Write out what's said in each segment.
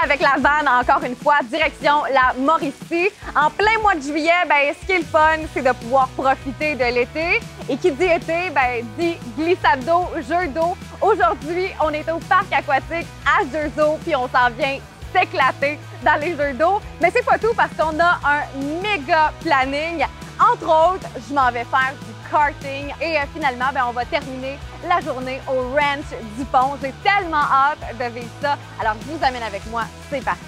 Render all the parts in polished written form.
avec la vanne encore une fois, direction la Mauricie. En plein mois de juillet, ce qui est le fun, c'est de pouvoir profiter de l'été. Et qui dit été, dit glissade d'eau, jeu d'eau. Aujourd'hui, on est au parc aquatique H2O, puis on s'en vient s'éclater dans les jeux d'eau. Mais c'est pas tout parce qu'on a un méga planning. Entre autres, je m'en vais faire du karting et finalement, on va terminer la journée au Ranch du Pont. J'ai tellement hâte de vivre ça. Alors, je vous amène avec moi. C'est parti!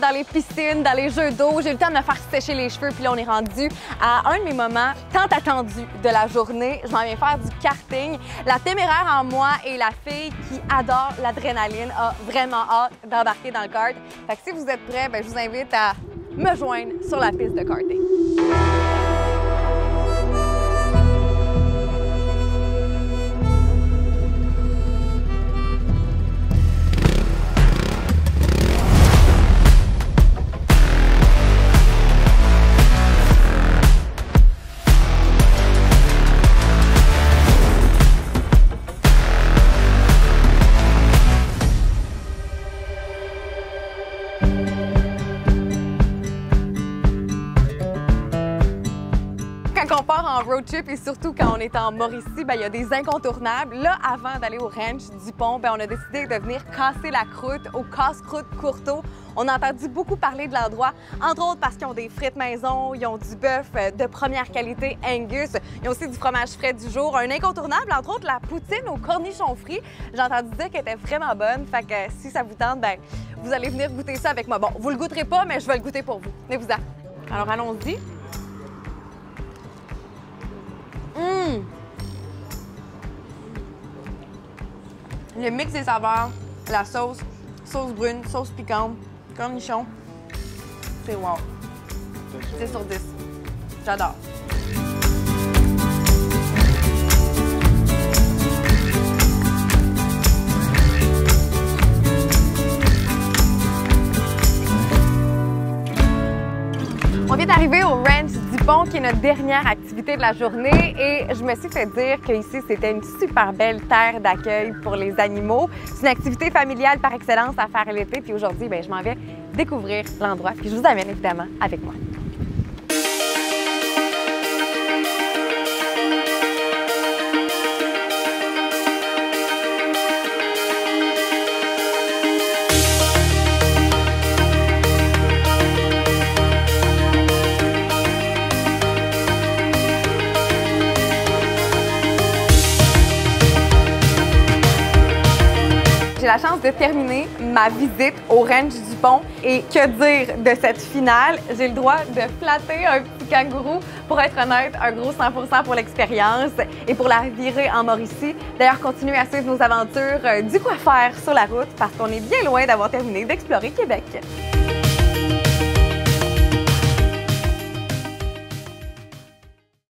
Dans les piscines, dans les jeux d'eau. J'ai eu le temps de me faire sécher les cheveux, puis là, on est rendu à un de mes moments tant attendus de la journée. Je m'en viens faire du karting. La téméraire en moi et la fille qui adore l'adrénaline a vraiment hâte d'embarquer dans le kart. Fait que si vous êtes prêts, je vous invite à me joindre sur la piste de karting. Quand on part en road trip et surtout quand on est en Mauricie, il y a des incontournables. Là, avant d'aller au Ranch du Pont, on a décidé de venir casser la croûte au Casse-Croûte Courteau. On a entendu beaucoup parler de l'endroit, entre autres parce qu'ils ont des frites maison, ils ont du bœuf de première qualité Angus, ils ont aussi du fromage frais du jour. Un incontournable, entre autres, la poutine au cornichon frit. J'ai entendu dire qu'elle était vraiment bonne, fait que si ça vous tente, vous allez venir goûter ça avec moi. Bon, vous le goûterez pas, mais je vais le goûter pour vous. Venez-vous-en. Alors, allons-y. Le mix des saveurs, la sauce, sauce brune, sauce piquante, cornichon, c'est wow. C'est sur 10. J'adore. On vient d'arriver au Ranch du Pont, qui est notre dernière activité de la journée, et je me suis fait dire qu'ici, c'était une super belle terre d'accueil pour les animaux. C'est une activité familiale par excellence à faire l'été, puis aujourd'hui, je m'en vais découvrir l'endroit, puis je vous amène évidemment avec moi. J'ai la chance de terminer ma visite au Ranch du Pont. Et que dire de cette finale? J'ai le droit de flatter un petit kangourou. Pour être honnête, un gros 100% pour l'expérience et pour la virée en Mauricie. D'ailleurs, continuez à suivre nos aventures du quoi faire sur la route parce qu'on est bien loin d'avoir terminé d'explorer Québec.